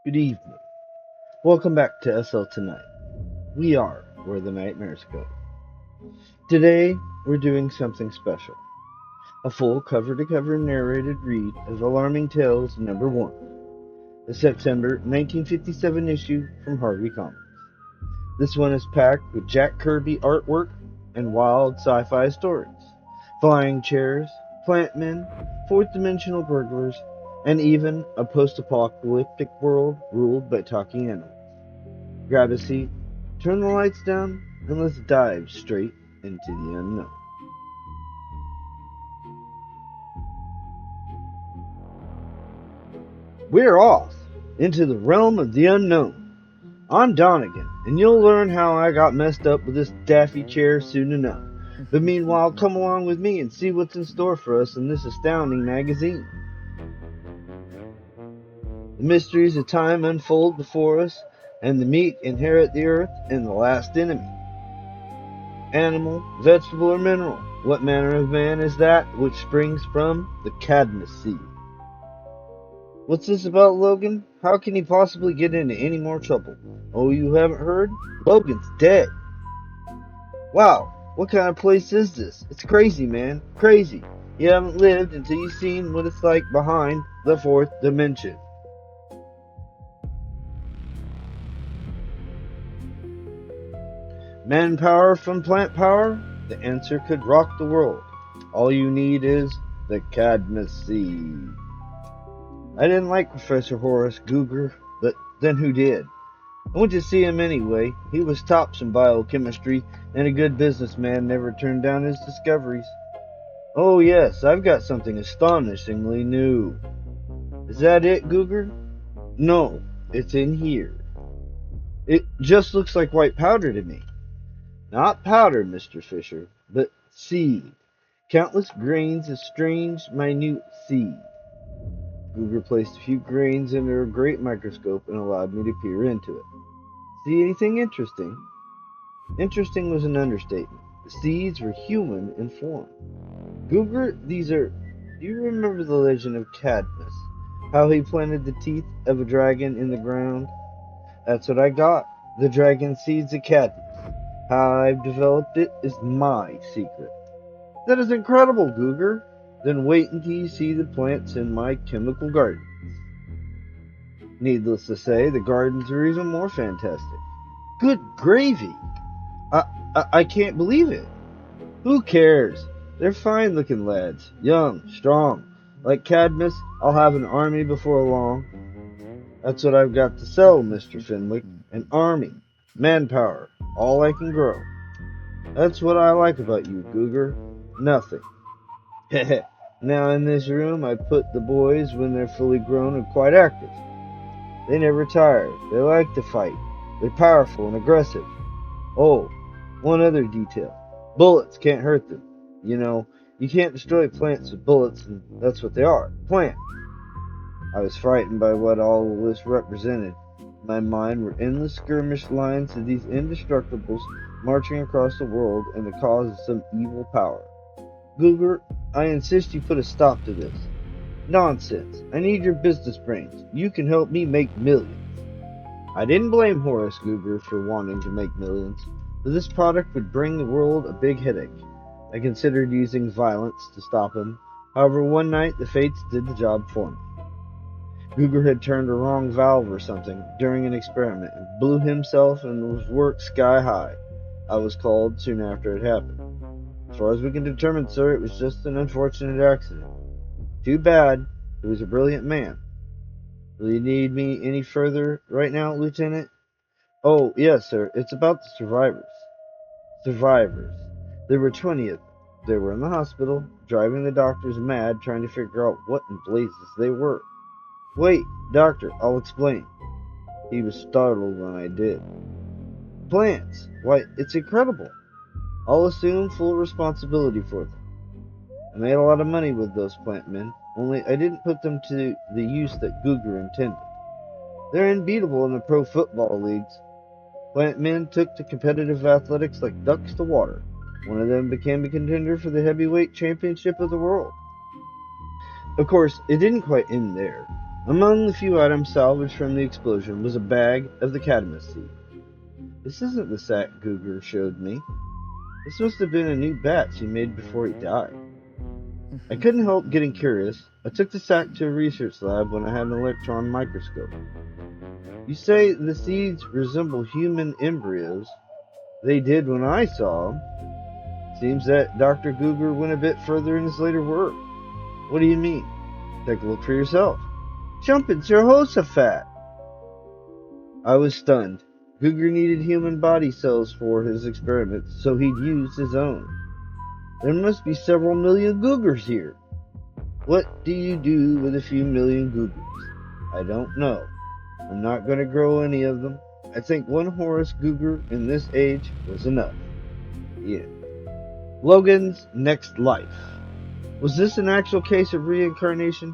Good evening. Welcome back to SL Tonight. We are where the nightmares go. Today, we're doing something special. A full cover-to-cover narrated read of Alarming Tales number 1, the September 1957 issue from Harvey Comics. This one is packed with Jack Kirby artwork and wild sci-fi stories. Flying chairs, plant men, fourth-dimensional burglars, and even a post-apocalyptic world ruled by talking animals. Grab a seat, turn the lights down, and let's dive straight into the unknown. We're off into the realm of the unknown. I'm Donnegan, and you'll learn how I got messed up with this Daffy chair soon enough. But meanwhile, come along with me and see what's in store for us in this astounding magazine. The mysteries of time unfold before us, and the meek inherit the earth and the last enemy. Animal, vegetable, or mineral, what manner of man is that which springs from the Cadmus Seed? What's this about Logan? How can he possibly get into any more trouble? Oh, you haven't heard? Logan's dead. Wow, what kind of place is this? It's crazy, man. Crazy. You haven't lived until you've seen what it's like behind the fourth dimension. Manpower from plant power? The answer could rock the world. All you need is the Cadmus Seed. I didn't like Professor Horace Googer, but then who did? I went to see him anyway. He was tops in biochemistry, and a good businessman never turned down his discoveries. Oh yes, I've got something astonishingly new. Is that it, Googer? No, it's in here. It just looks like white powder to me. Not powder, Mr. Fisher, but seed. Countless grains of strange, minute seed. Googer placed a few grains under a great microscope and allowed me to peer into it. See anything interesting? Interesting was an understatement. The seeds were human in form. Googer, these are... Do you remember the legend of Cadmus? How he planted the teeth of a dragon in the ground? That's what I got. The dragon seeds of Cadmus. How I've developed it is my secret. That is incredible, Googer. Then wait until you see the plants in my chemical garden. Needless to say, the gardens are even more fantastic. Good gravy! I can't believe it. Who cares? They're fine-looking lads. Young, strong. Like Cadmus, I'll have an army before long. That's what I've got to sell, Mr. Fenwick. An army. Manpower. All I can grow. That's what I like about you, Googer. Nothing. Heh. Now in this room I put the boys when they're fully grown and quite active. They never tire. They like to fight. They're powerful and aggressive. Oh, one other detail. Bullets can't hurt them. You know, you can't destroy plants with bullets, and that's what they are. Plants. I was frightened by what all this represented. In my mind were endless skirmish lines of these indestructibles marching across the world in the cause of some evil power. Googer, I insist you put a stop to this. Nonsense. I need your business brains. You can help me make millions. I didn't blame Horace Googer for wanting to make millions, but this product would bring the world a big headache. I considered using violence to stop him. However, one night the fates did the job for me. Googer had turned a wrong valve or something during an experiment and blew himself and was worked sky high. I was called soon after it happened. As far as we can determine, sir, it was just an unfortunate accident. Too bad. He was a brilliant man. Will you need me any further right now, Lieutenant? Oh, yes, sir. It's about the survivors. Survivors. There were 20 of them. They were in the hospital, driving the doctors mad, trying to figure out what in blazes they were. Wait, doctor, I'll explain. He was startled when I did. Plants. Why, it's incredible. I'll assume full responsibility for them. I made a lot of money with those plant men, only I didn't put them to the use that Googer intended. They're unbeatable in the pro football leagues. Plant men took to competitive athletics like ducks to water. One of them became a contender for the heavyweight championship of the world. Of course, it didn't quite end there. Among the few items salvaged from the explosion was a bag of the Cadmus Seed. This isn't the sack Googer showed me. This must have been a new batch he made before he died. I couldn't help getting curious. I took the sack to a research lab when I had an electron microscope. You say the seeds resemble human embryos. They did when I saw them. Seems that Dr. Googer went a bit further in his later work. What do you mean? Take a look for yourself. Jumpin' Jehoshaphat! I was stunned. Googer needed human body cells for his experiments, so he'd used his own. There must be several million Googers here. What do you do with a few million Googers? I don't know. I'm not going to grow any of them. I think one Horace Googer in this age was enough. Yeah. Logan's next life. Was this an actual case of reincarnation?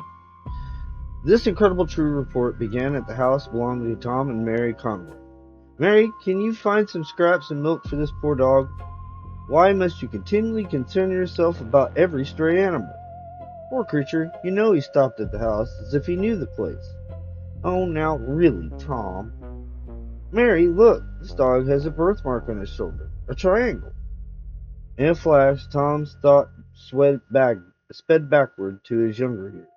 This incredible true report began at the house belonging to Tom and Mary Conroy. Mary, can you find some scraps and milk for this poor dog? Why must you continually concern yourself about every stray animal? Poor creature, you know he stopped at the house as if he knew the place. Oh, now really, Tom. Mary, look, this dog has a birthmark on his shoulder, a triangle. In a flash, Tom's thought sped backward to his younger years,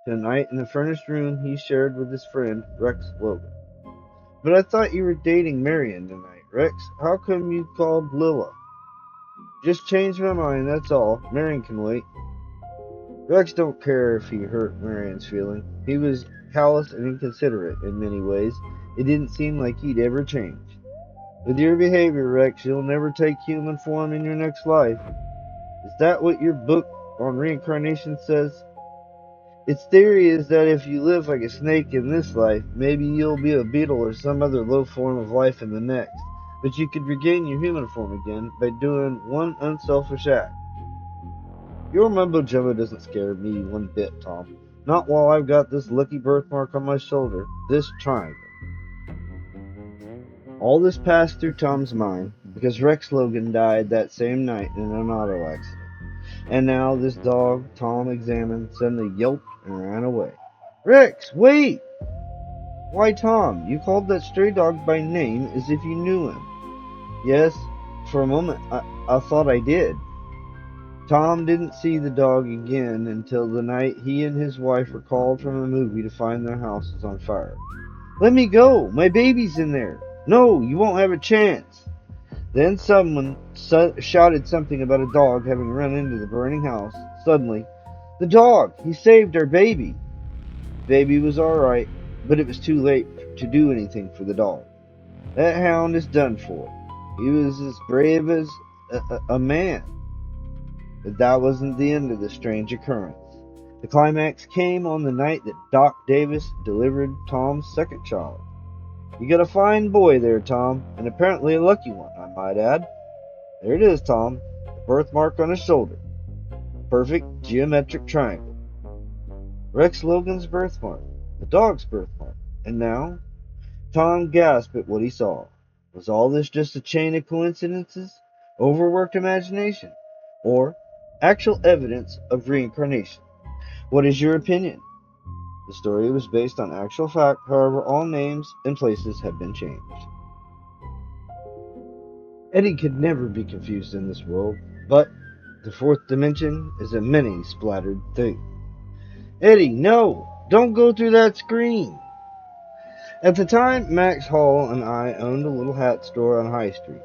to a night in the furnished room he shared with his friend, Rex Logan. But I thought you were dating Marion tonight, Rex. How come you called Lilla? Just changed my mind, that's all. Marion can wait. Rex don't care if he hurt Marion's feeling. He was callous and inconsiderate in many ways. It didn't seem like he'd ever change. With your behavior, Rex, you'll never take human form in your next life. Is that what your book on reincarnation says? Its theory is that if you live like a snake in this life, maybe you'll be a beetle or some other low form of life in the next. But you could regain your human form again by doing one unselfish act. Your mumbo-jumbo doesn't scare me one bit, Tom. Not while I've got this lucky birthmark on my shoulder, this triangle. All this passed through Tom's mind because Rex Logan died that same night in an auto accident. And now this dog, Tom examined, suddenly yelped and ran away. Rex, wait! Why, Tom, you called that stray dog by name as if you knew him. Yes, for a moment I thought I did. Tom didn't see the dog again until the night he and his wife were called from a movie to find their house was on fire. Let me go! My baby's in there! No, you won't have a chance! Then someone shouted something about a dog having run into the burning house. Suddenly, the dog! He saved our baby! Baby was alright, but it was too late to do anything for the dog. That hound is done for. He was as brave as a man. But that wasn't the end of the strange occurrence. The climax came on the night that Doc Davis delivered Tom's second child. You got a fine boy there, Tom, and apparently a lucky one, I might add. There it is, Tom, the birthmark on his shoulder. A perfect geometric triangle. Rex Logan's birthmark, the dog's birthmark, and now? Tom gasped at what he saw. Was all this just a chain of coincidences? Overworked imagination? Or actual evidence of reincarnation? What is your opinion? The story was based on actual fact, however, all names and places have been changed. Eddie could never be confused in this world, but the fourth dimension is a many splattered thing. Eddie, no! Don't go through that screen! At the time, Max Hall and I owned a little hat store on High Street,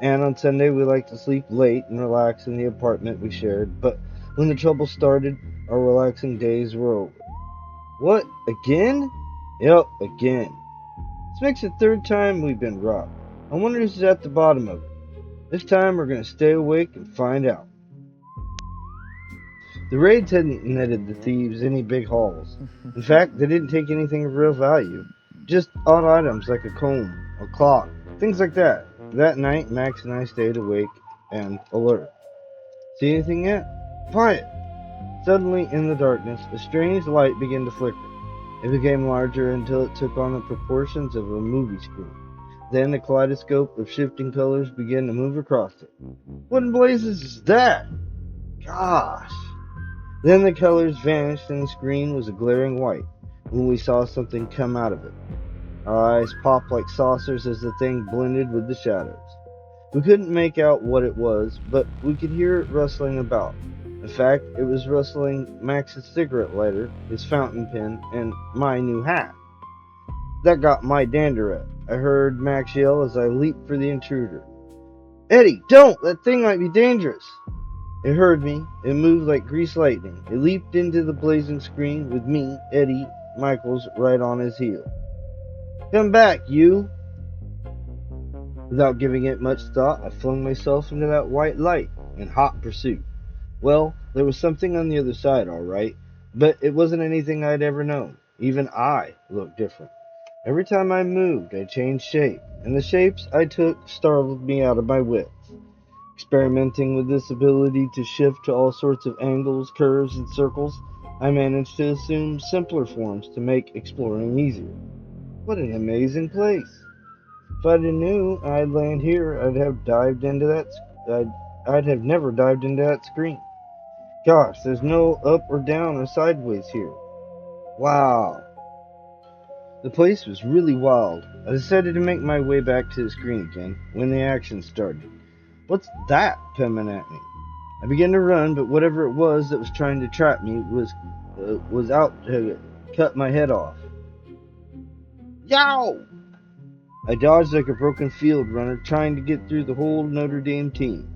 and on Sunday we liked to sleep late and relax in the apartment we shared, but when the trouble started, our relaxing days were over. What? Again? Yep, again. This makes the third time we've been robbed. I wonder who's at the bottom of it. This time we're going to stay awake and find out. The raids hadn't netted the thieves any big hauls. In fact, they didn't take anything of real value. Just odd items like a comb, a clock, things like that. That night, Max and I stayed awake and alert. See anything yet? Quiet! Suddenly, in the darkness, a strange light began to flicker. It became larger until it took on the proportions of a movie screen. Then a kaleidoscope of shifting colors began to move across it. What in blazes is that? Gosh! Then the colors vanished and the screen was a glaring white. when we saw something come out of it. Our eyes popped like saucers as the thing blended with the shadows. We couldn't make out what it was, but we could hear it rustling about. In fact, it was rustling Max's cigarette lighter, his fountain pen, and my new hat. That got my dander up. I heard Max yell as I leaped for the intruder. "Eddie, don't! That thing might be dangerous!" It heard me. It moved like greased lightning. It leaped into the blazing screen with me, Eddie Michaels, right on his heel. "Come back, you!" Without giving it much thought, I flung myself into that white light in hot pursuit. Well, there was something on the other side, all right, but it wasn't anything I'd ever known. Even I looked different. Every time I moved, I changed shape, and the shapes I took startled me out of my wits. Experimenting with this ability to shift to all sorts of angles, curves, and circles, I managed to assume simpler forms to make exploring easier. What an amazing place! If I'd have knew I'd land here, I'd have never dived into that screen. Gosh, there's no up or down or sideways here. Wow. The place was really wild. I decided to make my way back to the screen again when the action started. "What's that?" coming at me. I began to run, but whatever it was that was trying to trap me was out to cut my head off. Yow! I dodged like a broken field runner trying to get through the whole Notre Dame team.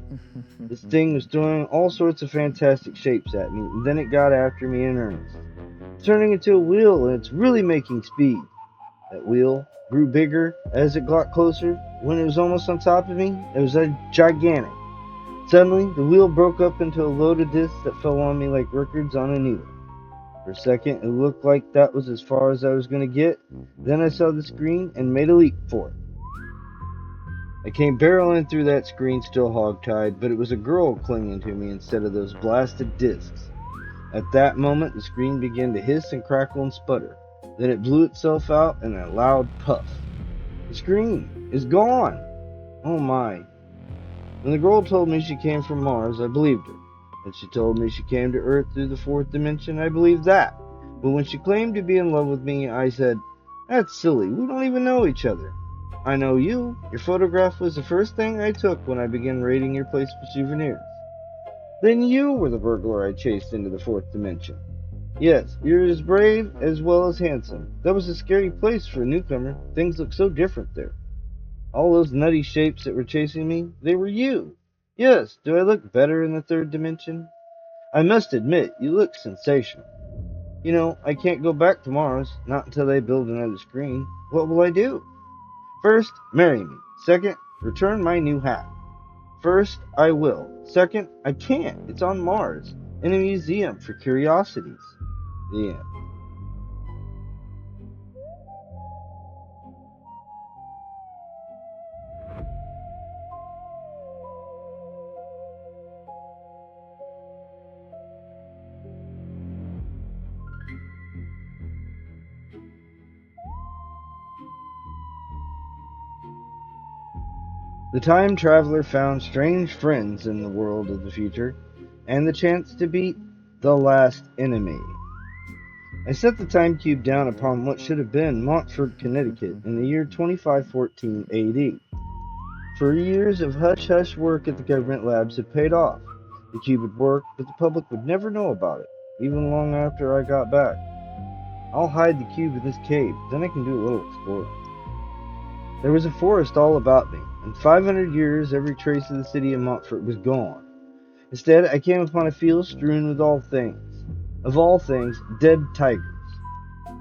This thing was throwing all sorts of fantastic shapes at me, and then it got after me in earnest. It's turning into a wheel, and it's really making speed. That wheel grew bigger as it got closer. When it was almost on top of me, it was gigantic. Suddenly, the wheel broke up into a load of discs that fell on me like records on a needle. For a second, it looked like that was as far as I was going to get. Then I saw the screen and made a leap for it. I came barreling through that screen still hogtied, but it was a girl clinging to me instead of those blasted discs. At that moment, the screen began to hiss and crackle and sputter. Then it blew itself out in a loud puff. The screen is gone! Oh my. When the girl told me she came from Mars, I believed her. When she told me she came to Earth through the fourth dimension, I believed that. But when she claimed to be in love with me, I said, "That's silly, we don't even know each other." "I know you. Your photograph was the first thing I took when I began raiding your place for souvenirs." "Then you were the burglar I chased into the fourth dimension." "Yes, you're as brave as well as handsome. That was a scary place for a newcomer. Things look so different there." "All those nutty shapes that were chasing me, they were you." "Yes, do I look better in the third dimension?" "I must admit, you look sensational." "You know, I can't go back to Mars, not until they build another screen. What will I do?" "First, marry me. Second, return my new hat." "First, I will. Second, I can't. It's on Mars, in a museum for curiosities." The end. The time traveler found strange friends in the world of the future, and the chance to beat the last enemy. I set the time cube down upon what should have been Montford, Connecticut, in the year 2514 AD. For years of hush-hush work at the government labs had paid off. The cube would work, but the public would never know about it, even long after I got back. I'll hide the cube in this cave, then I can do a little exploring. There was a forest all about me. In 500 years, every trace of the city of Montfort was gone. Instead, I came upon a field strewn with of all things, dead tigers.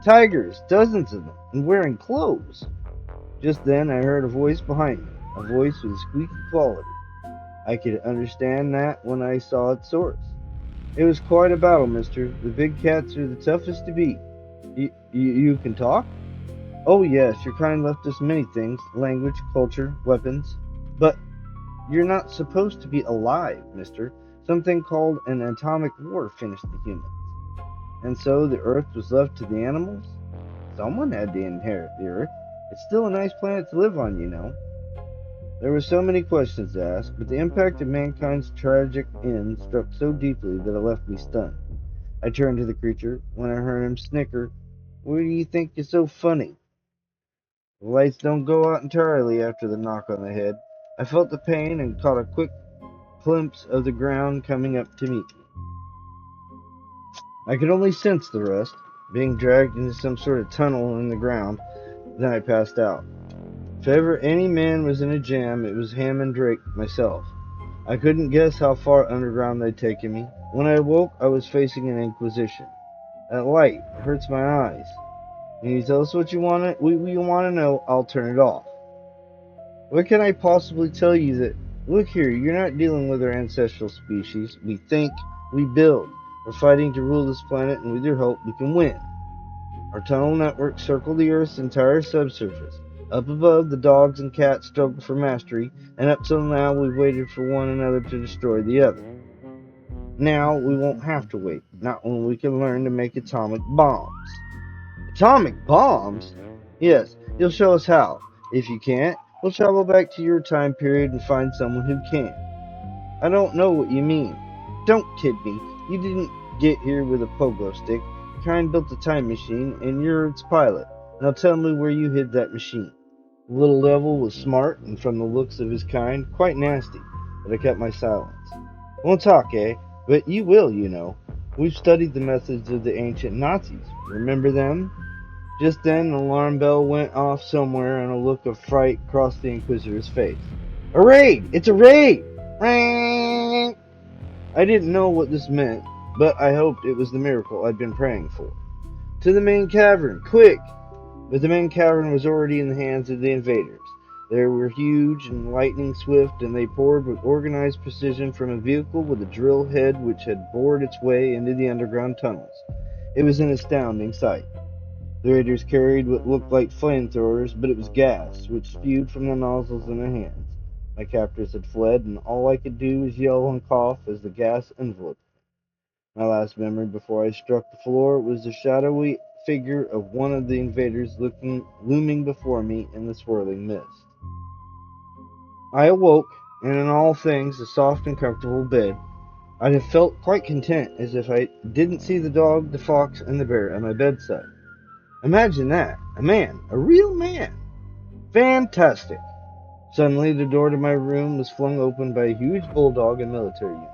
Tigers, dozens of them, and wearing clothes. Just then, I heard a voice behind me, a voice with a squeaky quality. I could understand that when I saw its source. "It was quite a battle, mister. The big cats are the toughest to beat. You can talk?" "Oh yes, your kind left us many things, language, culture, weapons. But you're not supposed to be alive, mister. Something called an atomic war finished the humans. And so the Earth was left to the animals? Someone had to inherit the Earth. It's still a nice planet to live on, you know." There were so many questions to ask, but the impact of mankind's tragic end struck so deeply that it left me stunned. I turned to the creature when I heard him snicker. What do you think is so funny? The lights don't go out entirely after the knock on the head. I felt the pain and caught a quick glimpse of the ground coming up to meet me. I could only sense the rust, being dragged into some sort of tunnel in the ground. Then I passed out. If ever any man was in a jam, it was Hammond Drake myself. I couldn't guess how far underground they'd taken me. When I awoke, I was facing an inquisition. That light hurts my eyes. Can you tell us what you want to know? I'll turn it off. What can I possibly tell you that... Look here, you're not dealing with our ancestral species. We think, we build. We're fighting to rule this planet, and with your help, we can win. Our tunnel networks circle the Earth's entire subsurface. Up above, the dogs and cats struggle for mastery, and up till now, we've waited for one another to destroy the other. Now, we won't have to wait, not when we can learn to make atomic bombs. Atomic bombs? Yes, you'll show us how. If you can't, we'll travel back to your time period and find someone who can. I don't know what you mean. Don't kid me. You didn't get here with a pogo stick. Kind built a time machine, and you're its pilot. Now tell me where you hid that machine. The little devil was smart, and from the looks of his kind, quite nasty, but I kept my silence. Won't talk, eh? But you will, you know. We've studied the methods of the ancient Nazis. Remember them? Just then, an alarm bell went off somewhere, and a look of fright crossed the Inquisitor's face. A raid! It's a raid! Ring! I didn't know what this meant, but I hoped it was the miracle I'd been praying for. To the main cavern, quick! But the main cavern was already in the hands of the invaders. They were huge and lightning swift, and they poured with organized precision from a vehicle with a drill head which had bored its way into the underground tunnels. It was an astounding sight. The raiders carried what looked like flamethrowers, but it was gas, which spewed from the nozzles in their hands. My captors had fled, and all I could do was yell and cough as the gas enveloped me. My last memory before I struck the floor was the shadowy figure of one of the invaders looming before me in the swirling mist. I awoke, and in all things a soft and comfortable bed. I'd have felt quite content as if I didn't see the dog, the fox, and the bear at my bedside. Imagine that. A man. A real man. Fantastic. Suddenly, the door to my room was flung open by a huge bulldog in military uniform.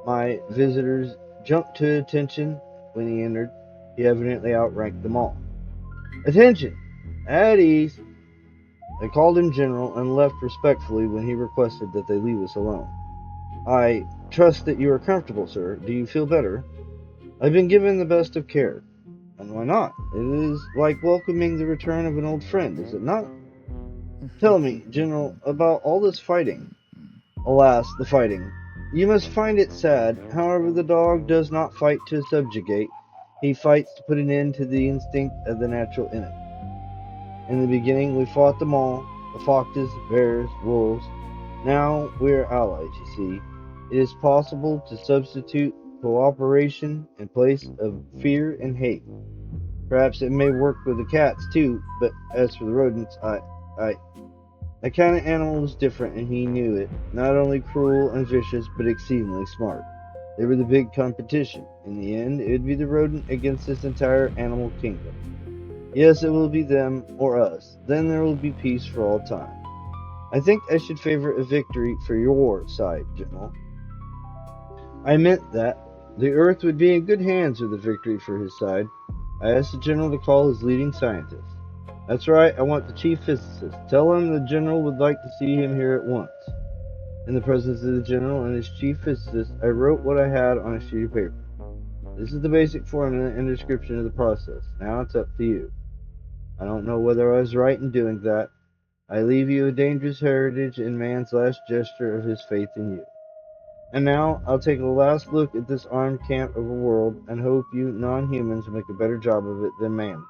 My visitors jumped to attention when he entered. He evidently outranked them all. Attention! At ease! I called him General and left respectfully when he requested that they leave us alone. I trust that you are comfortable, sir. Do you feel better? I've been given the best of care. And why not? It is like welcoming the return of an old friend, is it not? Tell me, General, about all this fighting. Alas, the fighting. You must find it sad. However, the dog does not fight to subjugate. He fights to put an end to the instinct of the natural enemy. In the beginning, we fought them all, the foxes, bears, wolves. Now we are allies, you see. It is possible to substitute cooperation in place of fear and hate. Perhaps it may work with the cats too, but as for the rodents, that kind of animal was different, and he knew it. Not only cruel and vicious, but exceedingly smart. They were the big competition. In the end, it would be the rodent against this entire animal kingdom. Yes, it will be them or us. Then there will be peace for all time. I think I should favor a victory for your side, General. I meant that. The Earth would be in good hands with a victory for his side. I asked the General to call his leading scientist. That's right, I want the chief physicist. Tell him the General would like to see him here at once. In the presence of the General and his chief physicist, I wrote what I had on a sheet of paper. This is the basic formula and description of the process. Now it's up to you. I don't know whether I was right in doing that. I leave you a dangerous heritage in man's last gesture of his faith in you. And now I'll take a last look at this armed camp of a world and hope you non-humans make a better job of it than man did.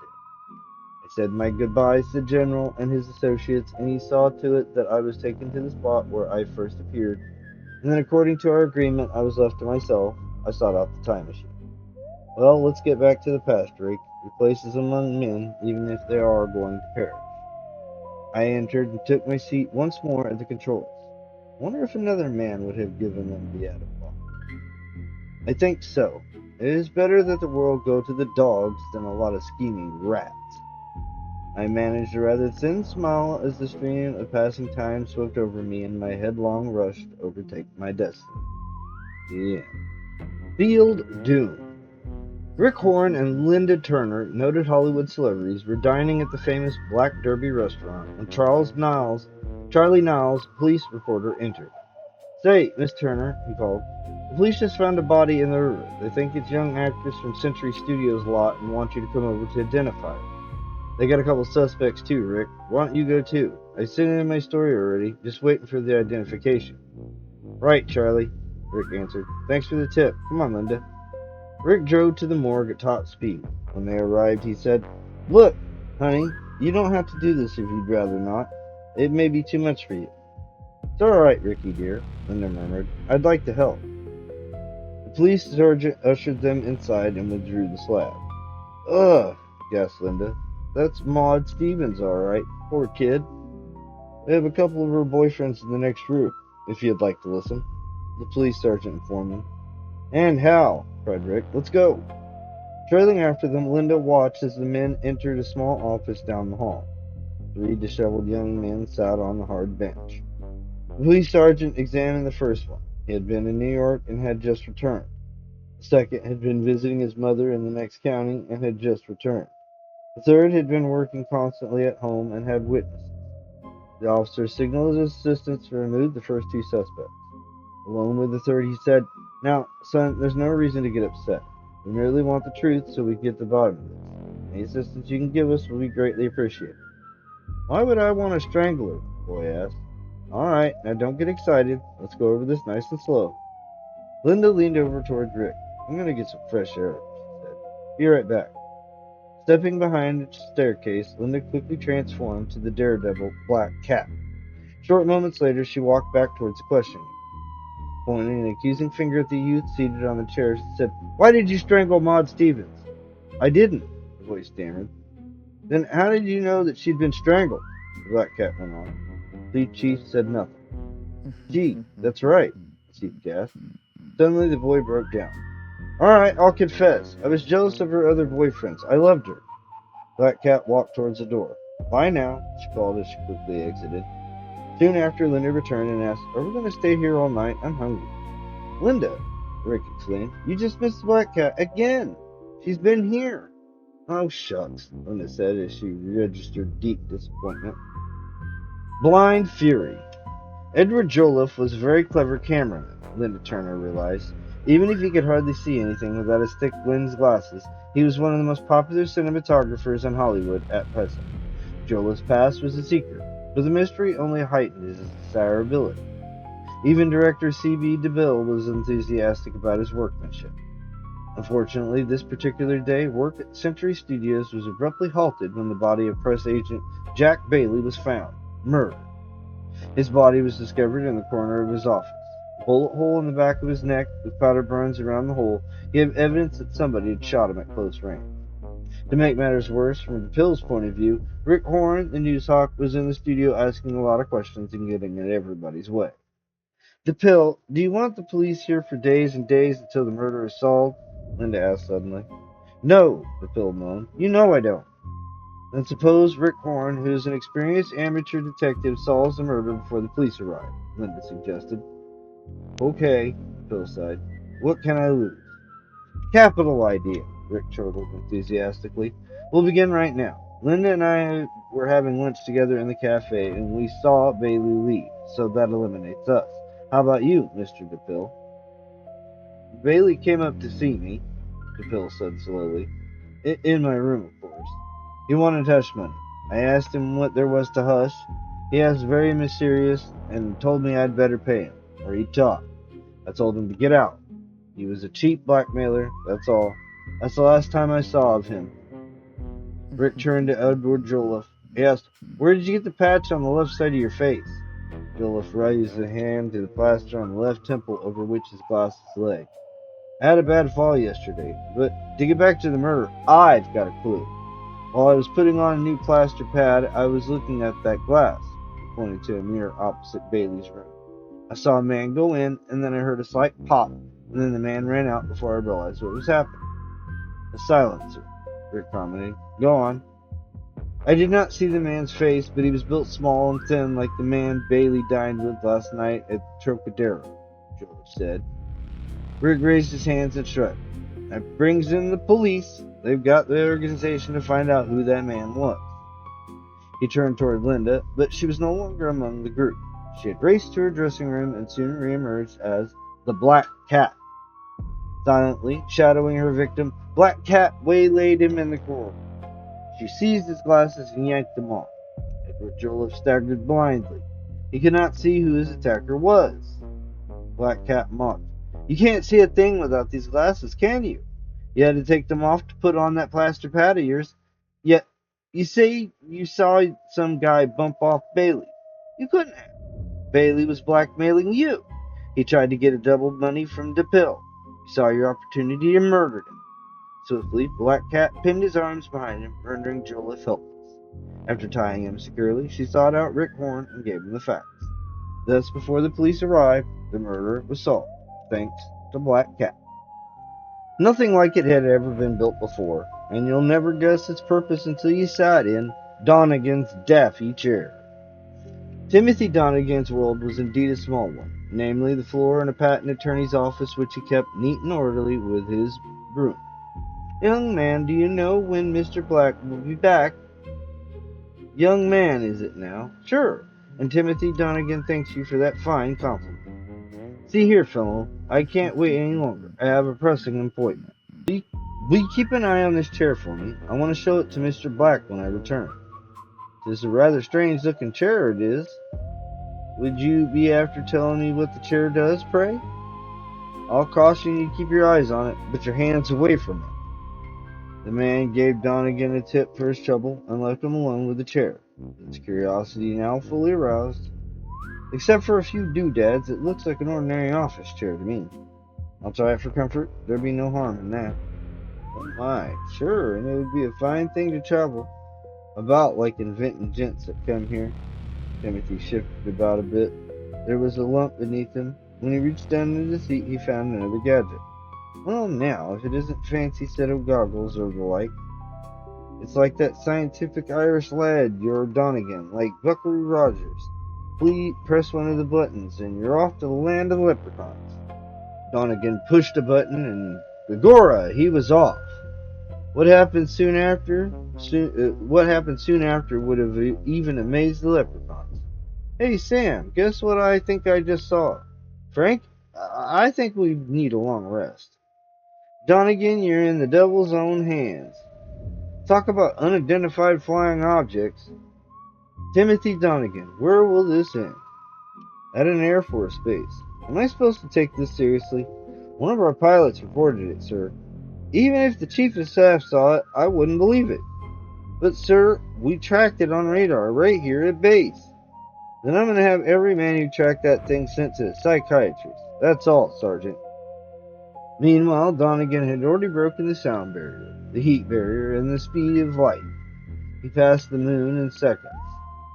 I said my goodbyes to the General and his associates, and he saw to it that I was taken to the spot where I first appeared, and then according to our agreement I was left to myself. I sought out the time machine. Well, let's get back to the past, Drake. Your place is among men, even if they are going to perish. I entered and took my seat once more at the controls. I wonder if another man would have given them the atom bomb. I think so. It is better that the world go to the dogs than a lot of scheming rats. I managed a rather thin smile as the stream of passing time swept over me and my headlong rush to overtake my destiny. The end. Field Doom. Rick Horn and Linda Turner, noted Hollywood celebrities, were dining at the famous Black Derby restaurant when Charlie Niles, police reporter, entered. Say, Miss Turner, he called. The police just found a body in the river. They think it's a young actress from Century Studios lot and want you to come over to identify her. They got a couple suspects too, Rick. Why don't you go too? I sent in my story already, just waiting for the identification. Right, Charlie, Rick answered. Thanks for the tip. Come on, Linda. Rick drove to the morgue at top speed. When they arrived, he said, Look, honey, you don't have to do this if you'd rather not. It may be too much for you. It's all right, Ricky dear, Linda murmured. I'd like to help. The police sergeant ushered them inside and withdrew the slab. Ugh, gasped Linda. That's Maud Stevens, all right. Poor kid. They have a couple of her boyfriends in the next room, if you'd like to listen, the police sergeant informed them. And Hal, cried Rick. Let's go. Trailing after them, Linda watched as the men entered a small office down the hall. 3 disheveled young men sat on the hard bench. The police sergeant examined the first one. He had been in New York and had just returned. The second had been visiting his mother in the next county and had just returned. The third had been working constantly at home and had witnesses. The officer signaled his assistants to remove the first 2 suspects. Alone with the third, he said, Now, son, there's no reason to get upset. We merely want the truth so we can get to the bottom of this. Any assistance you can give us will be greatly appreciated. Why would I want to strangle her? The boy asked. All right, now don't get excited. Let's go over this nice and slow. Linda leaned over toward Rick. I'm going to get some fresh air, she said. Be right back. Stepping behind the staircase, Linda quickly transformed to the daredevil Black Cat. Short moments later, she walked back towards the questioner. Pointing an accusing finger at the youth seated on the chair, she said, Why did you strangle Maud Stevens? I didn't, the boy stammered. Then how did you know that she'd been strangled? The Black Cat went on. The chief said nothing. Gee, that's right, the chief gasped. Suddenly the boy broke down. All right, I'll confess. I was jealous of her other boyfriends. I loved her. Black Cat walked towards the door. Bye now, she called as she quickly exited. Soon after, Linda returned and asked, Are we going to stay here all night? I'm hungry. Linda, Rick exclaimed, you just missed the Black Cat again. She's been here. Oh, shucks, Linda said as she registered deep disappointment. Blind Fury. Edward Jolliffe was a very clever cameraman, Linda Turner realized. Even if he could hardly see anything without his thick lens glasses, he was one of the most popular cinematographers in Hollywood at present. Joliffe's past was a secret, but the mystery only heightened his desirability. Even director C.B. DeVille was enthusiastic about his workmanship. Unfortunately, this particular day, work at Century Studios was abruptly halted when the body of press agent Jack Bailey was found, murdered. His body was discovered in the corner of his office. A bullet hole in the back of his neck, with powder burns around the hole, gave evidence that somebody had shot him at close range. To make matters worse, from DePille's point of view, Rick Horn, the news hawk, was in the studio asking a lot of questions and getting in everybody's way. DePille, do you want the police here for days and days until the murder is solved? Linda asked suddenly. No, DePille moaned. You know I don't. Then suppose Rick Horn, who is an experienced amateur detective, solves the murder before the police arrive, Linda suggested. Okay, DePille sighed. What can I lose? Capital idea, Rick chortled enthusiastically. We'll begin right now. Linda and I were having lunch together in the cafe, and we saw Bailey leave, so that eliminates us. How about you, Mr. DePille? Bailey came up to see me, DePille said slowly. In my room, of course. He wanted hush money. I asked him what there was to hush. He asked very mysterious and told me I'd better pay him, or he'd talk. I told him to get out. He was a cheap blackmailer, that's all. That's the last time I saw of him. Rick turned to Edward Jolliffe. He asked, Where did you get the patch on the left side of your face? Jolliffe raised a hand to the plaster on the left temple over which his glasses lay. I had a bad fall yesterday, but to get back to the murder, I've got a clue. While I was putting on a new plaster pad, I was looking at that glass, pointing to a mirror opposite Bailey's room. I saw a man go in, and then I heard a slight pop, and then the man ran out before I realized what was happening. A silencer, Rick commented. Go on. I did not see the man's face, but he was built small and thin like the man Bailey dined with last night at the Trocadero, Joseph said. Rick raised his hands and shrugged. That brings in the police. They've got the organization to find out who that man was. He turned toward Linda, but she was no longer among the group. She had raced to her dressing room and soon reemerged as the Black Cat. Silently shadowing her victim, Black Cat waylaid him in the corridor. She seized his glasses and yanked them off. Edward Joliffe staggered blindly. He could not see who his attacker was. Black Cat mocked. You can't see a thing without these glasses, can you? You had to take them off to put on that plaster pad of yours. Yet, you say you saw some guy bump off Bailey. You couldn't have. Bailey was blackmailing you. He tried to get a double money from DePill. You saw your opportunity and murdered him. Swiftly, Black Cat pinned his arms behind him, rendering Joliffe helpless. After tying him securely, she sought out Rick Horn and gave him the facts. Thus, before the police arrived, the murder was solved, thanks to Black Cat. Nothing like it had ever been built before, and you'll never guess its purpose until you sat in Donnegan's Daffy chair. Timothy Donnegan's world was indeed a small one, namely the floor in a patent attorney's office which he kept neat and orderly with his broom. Young man, do you know when Mr. Black will be back? Young man, is it now? Sure, and Timothy Donnegan thanks you for that fine compliment. See here, fellow, I can't wait any longer. I have a pressing appointment. Will you keep an eye on this chair for me? I want to show it to Mr. Black when I return. It's a rather strange-looking chair, it is. Would you be after telling me what the chair does, pray? I'll caution you to keep your eyes on it, but your hands away from it. The man gave Donnegan a tip for his trouble and left him alone with the chair. His curiosity now fully aroused. Except for a few doodads, it looks like an ordinary office chair to me. I'll try it for comfort. There'd be no harm in that. Oh my, sure, and it would be a fine thing to travel about like inventing gents that come here. Timothy shifted about a bit. There was a lump beneath him. When he reached down into the seat, he found another gadget. Well, now, if it isn't a fancy set of goggles or the like. It's like that scientific Irish lad, your Donnegan, like Buckaroo Rogers. Please press one of the buttons, and you're off to the land of the leprechauns. Donnegan pushed a button, and begorra, he was off. What happened soon after would have even amazed the leprechauns. Hey, Sam, guess what I think I just saw? Frank, I think we need a long rest. Donnegan, you're in the devil's own hands. Talk about unidentified flying objects. Timothy Donnegan, where will this end? At an Air Force base. Am I supposed to take this seriously? One of our pilots reported it, sir. Even if the chief of staff saw it, I wouldn't believe it. But, sir, we tracked it on radar right here at base. Then I'm going to have every man who tracked that thing sent to a psychiatrist. That's all, Sergeant. Meanwhile, Donnegan had already broken the sound barrier, the heat barrier, and the speed of light. He passed the moon in seconds,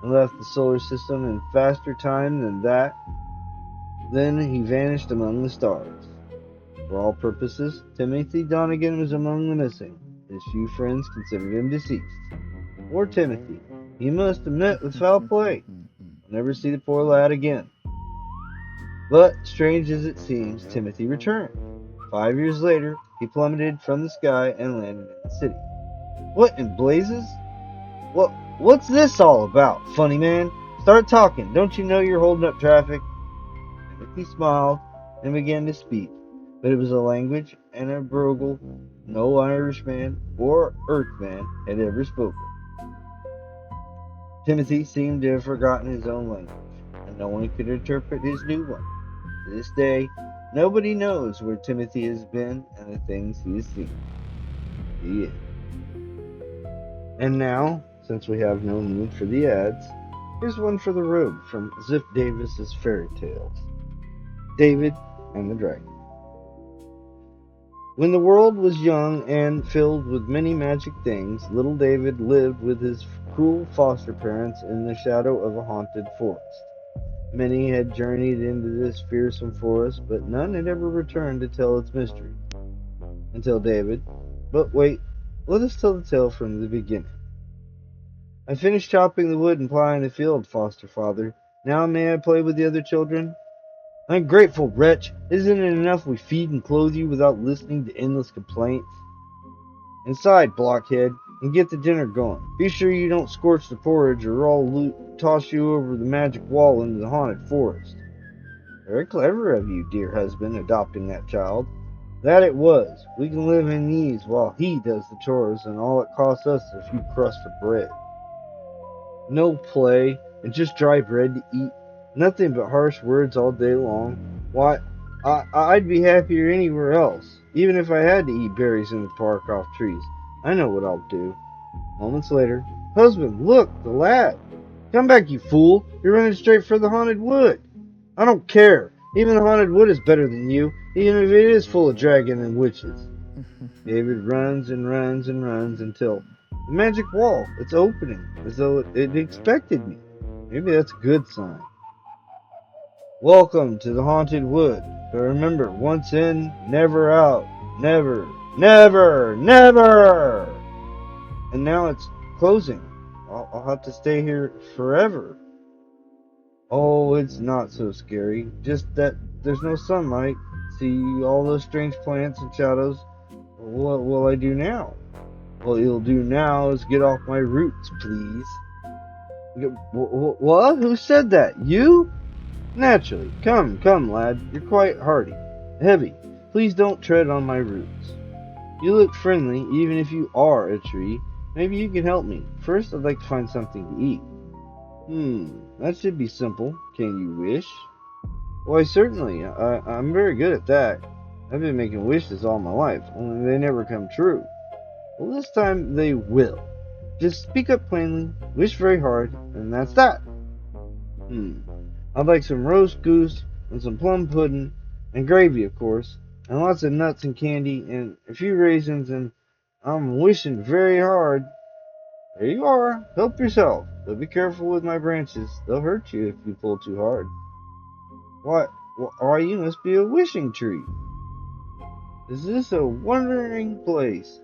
and left the solar system in faster time than that. Then he vanished among the stars. For all purposes, Timothy Donnegan was among the missing. His few friends considered him deceased. Poor Timothy. He must have met with foul play. I'll never see the poor lad again. But, strange as it seems, Timothy returned. 5 years later, he plummeted from the sky and landed in the city. What in blazes? What's this all about, funny man? Start talking. Don't you know you're holding up traffic? Timothy smiled and began to speak, but it was a language and a brogue no Irishman or Earthman had ever spoken. Timothy seemed to have forgotten his own language, and no one could interpret his new one. To this day, nobody knows where Timothy has been and the things he has seen. The end. And now, since we have no need for the ads, here's one for the road from Ziff-Davis's Fairy Tales. David and the Dragon. When the world was young and filled with many magic things, little David lived with his cruel foster parents in the shadow of a haunted forest. Many had journeyed into this fearsome forest, but none had ever returned to tell its mystery. Until David. But wait, let us tell the tale from the beginning. I finished chopping the wood and plowing the field, foster father. Now may I play with the other children? Ungrateful wretch! Isn't it enough we feed and clothe you without listening to endless complaints? Inside, blockhead, and get the dinner going. Be sure you don't scorch the porridge or I'll toss you over the magic wall into the haunted forest. Very clever of you, dear husband, adopting that child. That it was. We can live in ease while he does the chores, and all it costs us is a few crusts of bread. No play, and just dry bread to eat. Nothing but harsh words all day long. Why, I'd be happier anywhere else, even if I had to eat berries in the park off trees. I know what I'll do. Moments later, husband, look, the lad. Come back, you fool. You're running straight for the haunted wood. I don't care. Even the haunted wood is better than you, even if it is full of dragons and witches. David runs and runs and runs until the magic wall, it's opening, as though it expected me. Maybe that's a good sign. Welcome to the haunted wood. But remember, once in, never out. Never, never, never! And now it's closing. I'll have to stay here forever. Oh, it's not so scary. Just that there's no sunlight. See all those strange plants and shadows. What will I do now? What you'll do now is get off my roots, please. What? Who said that? You? Naturally. Come, lad. You're quite hardy. Heavy. Please don't tread on my roots. You look friendly, even if you are a tree. Maybe you can help me. First, I'd like to find something to eat. That should be simple. Can you wish? Why, certainly. I'm very good at that. I've been making wishes all my life, only they never come true. Well, this time they will. Just speak up plainly, wish very hard, and that's that. I'd like some roast goose, and some plum pudding, and gravy, of course, and lots of nuts and candy, and a few raisins, and I'm wishing very hard. There you are. Help yourself. But be careful with my branches. They'll hurt you if you pull too hard. Why, you must be a wishing tree. Is this a wondering place?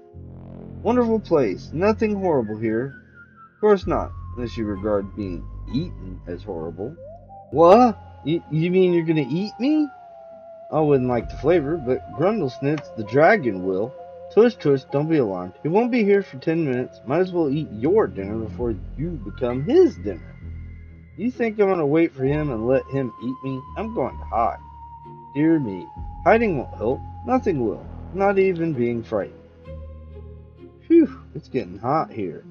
Wonderful place. Nothing horrible here. Of course not, unless you regard being eaten as horrible. What? You mean you're gonna eat me? I wouldn't like the flavor, but Grundlesnitz the dragon will. Tush, don't be alarmed. He won't be here for 10 minutes. Might as well eat your dinner before you become his dinner. You think I'm going to wait for him and let him eat me? I'm going to hide. Dear me, hiding won't help. Nothing will. Not even being frightened. Phew, it's getting hot here.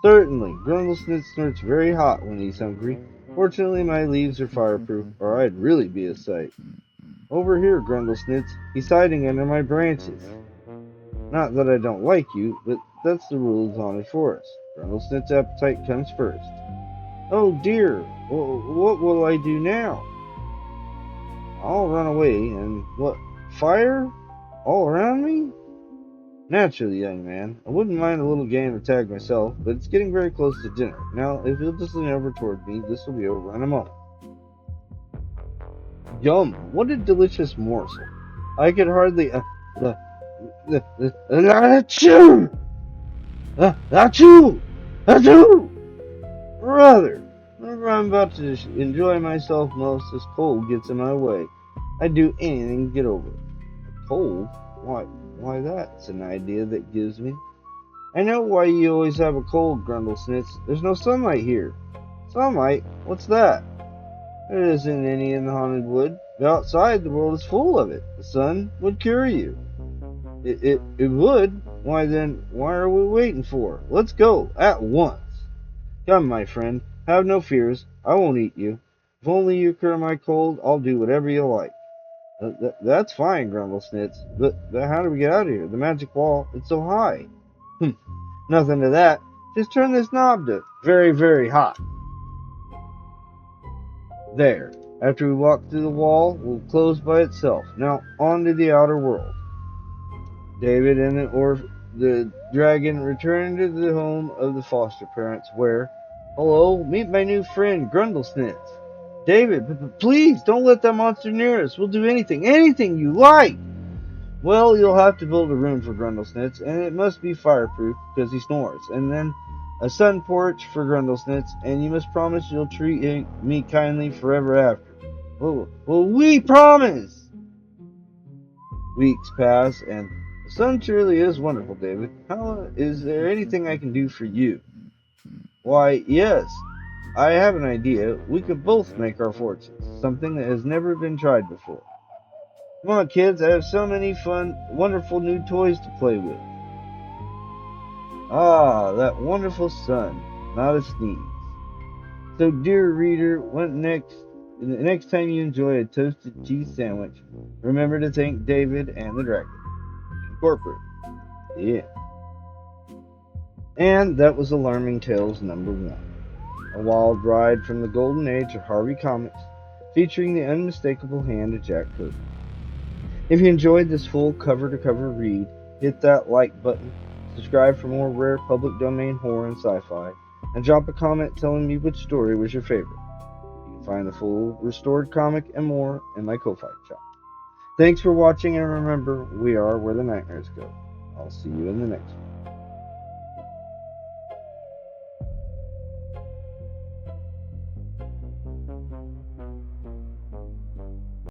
Certainly, Grundlesnitz snorts very hot when he's hungry. Fortunately, my leaves are fireproof, or I'd really be a sight. Over here, Grundlesnitz. He's hiding under my branches. Not that I don't like you, but that's the rule of the haunted forest. Grundlesnitz's appetite comes first. Oh dear, what will I do now? I'll run away, and what, fire? All around me? Naturally, young man. I wouldn't mind a little game of tag myself, but it's getting very close to dinner. Now, if you'll just lean over toward me, this will be over in a moment. Yum, what a delicious morsel. I could hardly, achoo! Achoo! Achoo! Brother, whenever I'm about to enjoy myself most, this cold gets in my way. I'd do anything to get over it. A cold? Why that's an idea that gives me. I know why you always have a cold, Grundlesnitz. There's no sunlight here. Sunlight? What's that? There isn't any in the haunted wood. But outside, the world is full of it. The sun would cure you. It would? Why then, why are we waiting for? Let's go, at once. Come, my friend, have no fears. I won't eat you. If only you cure my cold, I'll do whatever you like. That's fine, Grundlesnitz. But how do we get out of here? The magic wall, it's so high. Nothing to that. Just turn this knob to very, very hot. There. After we walk through the wall, we'll close by itself. Now, on to the outer world. David and the dragon return to the home of the foster parents where, hello, meet my new friend, Grundlesnitz. David, please don't let that monster near us. We'll do anything you like. Well, you'll have to build a room for Grundlesnitz, and it must be fireproof because he snores. And then a sun porch for Grundlesnitz, and you must promise you'll treat me kindly forever after. Well, we promise! Weeks pass, and the sun surely is wonderful, David. Is there anything I can do for you? Why, yes. I have an idea. We could both make our fortunes, something that has never been tried before. Come on, kids, I have so many fun, wonderful new toys to play with. Ah, that wonderful sun, not a sneeze. So, dear reader, the next time you enjoy a toasted cheese sandwich, remember to thank David and the Dragon. Incorporate. Yeah. And that was Alarming Tales #1. A wild ride from the golden age of Harvey Comics, featuring the unmistakable hand of Jack Kirby. If you enjoyed this full cover-to-cover read, hit that like button, subscribe for more rare public domain horror and sci-fi, and drop a comment telling me which story was your favorite. You can find the full restored comic and more in my Ko-Fi shop. Thanks for watching, and remember, we are where the nightmares go. I'll see you in the next one.